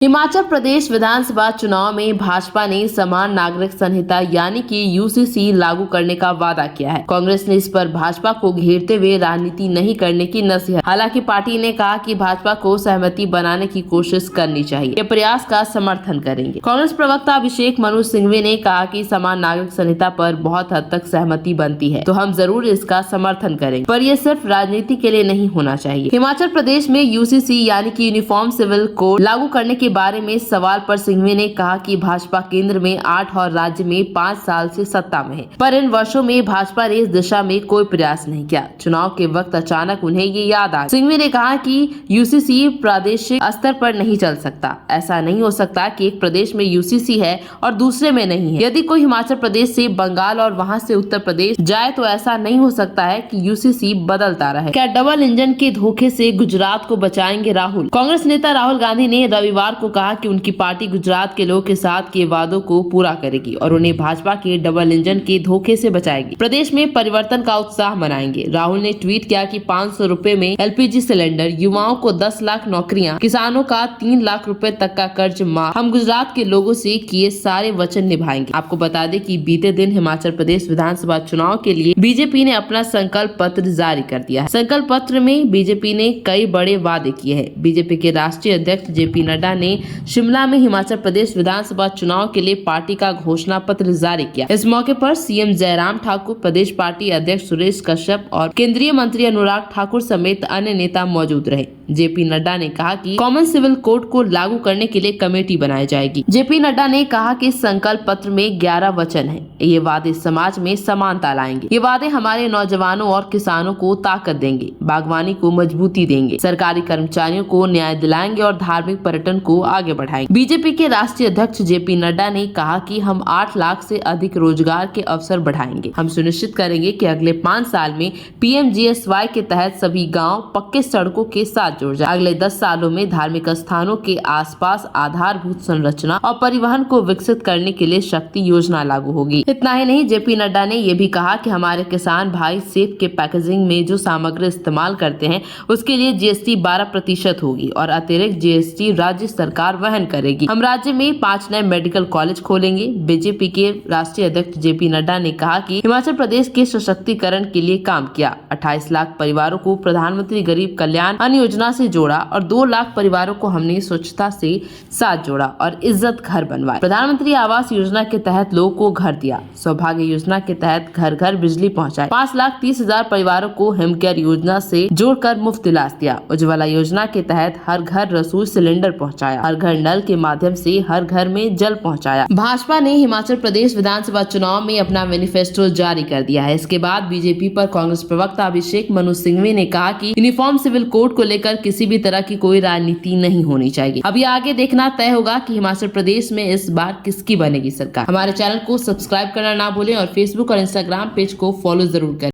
हिमाचल प्रदेश विधानसभा चुनाव में भाजपा ने समान नागरिक संहिता यानी कि यूसीसी लागू करने का वादा किया है। कांग्रेस ने इस पर भाजपा को घेरते हुए राजनीति नहीं करने की नसीहत। हालांकि पार्टी ने कहा कि भाजपा को सहमति बनाने की कोशिश करनी चाहिए, ये प्रयास का समर्थन करेंगे। कांग्रेस प्रवक्ता अभिषेक मनु सिंघवी ने कहा कि समान नागरिक संहिता पर बहुत हद तक सहमति बनती है तो हम जरूर इसका समर्थन करेंगे, पर यह सिर्फ राजनीति के लिए नहीं होना चाहिए। हिमाचल प्रदेश में यूसीसी यानी कि यूनिफॉर्म सिविल कोड लागू करने के बारे में सवाल पर सिंघवी ने कहा कि भाजपा केंद्र में 8 और राज्य में 5 साल से सत्ता में है, पर इन वर्षों में भाजपा ने इस दिशा में कोई प्रयास नहीं किया। चुनाव के वक्त अचानक उन्हें ये याद आ गई। सिंघवी ने कहा कि यूसीसी प्रादेशिक स्तर पर नहीं चल सकता। ऐसा नहीं हो सकता कि एक प्रदेश में यूसीसी है और दूसरे में नहीं है। यदि कोई हिमाचल प्रदेश से बंगाल और वहाँ से उत्तर प्रदेश जाए तो ऐसा नहीं हो सकता है कि यूसीसी बदलता रहे। क्या डबल इंजन के धोखे से गुजरात को बचाएंगे राहुल? कांग्रेस नेता राहुल गांधी ने रविवार को कहा कि उनकी पार्टी गुजरात के लोगों के साथ किए वादों को पूरा करेगी और उन्हें भाजपा के डबल इंजन के धोखे से बचाएगी। प्रदेश में परिवर्तन का उत्साह मनाएंगे। राहुल ने ट्वीट किया कि 500 रुपए में एलपीजी सिलेंडर, युवाओं को 10 लाख नौकरियां, किसानों का 3 लाख रुपए तक का कर्ज माफ। हम गुजरात के लोगों से किए सारे वचन निभाएंगे। आपको बता दें कि बीते दिन हिमाचल प्रदेश विधानसभा चुनाव के लिए बीजेपी ने अपना संकल्प पत्र जारी कर दिया है। संकल्प पत्र में बीजेपी ने कई बड़े वादे किए हैं। बीजेपी के राष्ट्रीय अध्यक्ष जेपी नड्डा ने शिमला में हिमाचल प्रदेश विधानसभा चुनाव के लिए पार्टी का घोषणा पत्र जारी किया। इस मौके पर सीएम जयराम ठाकुर, प्रदेश पार्टी अध्यक्ष सुरेश कश्यप और केंद्रीय मंत्री अनुराग ठाकुर समेत अन्य नेता मौजूद रहे। जेपी नड्डा ने कहा कि कॉमन सिविल कोड को लागू करने के लिए कमेटी बनाई जाएगी। जेपी नड्डा ने कहा कि संकल्प पत्र में 11 वचन हैं। ये वादे समाज में समानता लाएंगे। ये वादे हमारे नौजवानों और किसानों को ताकत देंगे, बागवानी को मजबूती देंगे, सरकारी कर्मचारियों को न्याय दिलाएंगे और धार्मिक पर्यटन को आगे बढ़ाएंगे। बीजेपी के राष्ट्रीय अध्यक्ष जेपी नड्डा ने कहा कि हम 8 लाख से अधिक रोजगार के अवसर बढ़ाएंगे। हम सुनिश्चित करेंगे कि अगले 5 साल में पीएमजीएसवाई के तहत सभी गाँव पक्के सड़कों के साथ जुड़ जाए। अगले 10 सालों में धार्मिक स्थानों के आसपास आधारभूत संरचना और परिवहन को विकसित करने के लिए शक्ति योजना लागू होगी। इतना ही नहीं, जेपी नड्डा ने यह भी कहा कि हमारे किसान भाई सेब के पैकेजिंग में जो सामग्री इस्तेमाल करते हैं उसके लिए जीएसटी 12% होगी और अतिरिक्त जीएसटी राज्य सरकार वहन करेगी। हम राज्य में 5 नए मेडिकल कॉलेज खोलेंगे। बीजेपी के राष्ट्रीय अध्यक्ष जेपी नड्डा ने कहा कि हिमाचल प्रदेश के सशक्तिकरण के लिए काम किया। 28 लाख परिवारों को प्रधानमंत्री गरीब कल्याण अन्न योजना से जोड़ा और 2 लाख परिवारों को हमने स्वच्छता से साथ जोड़ा और इज्जत घर बनवाए। प्रधानमंत्री आवास योजना के तहत लोगों को घर दिया। सौभाग्य योजना के तहत घर घर बिजली पहुंचाई। 5,30,000 परिवारों को हिम केयर योजना से जोड़कर मुफ्त इलाज दिया। उज्ज्वला योजना के तहत हर घर रसोई सिलेंडर पहुंचाया। हर घर नल के माध्यम से हर घर में जल पहुंचाया। भाजपा ने हिमाचल प्रदेश विधानसभा चुनाव में अपना मैनिफेस्टो जारी कर दिया है। इसके बाद बीजेपी पर कांग्रेस प्रवक्ता अभिषेक मनु सिंघवी ने कहा कि यूनिफॉर्म सिविल कोड को लेकर किसी भी तरह की कोई राजनीति नहीं होनी चाहिए। अभी आगे देखना तय होगा कि हिमाचल प्रदेश में इस बार किसकी बनेगी सरकार। हमारे चैनल को सब्सक्राइब करना ना भूलें और फेसबुक और इंस्टाग्राम पेज को फॉलो जरूर करें।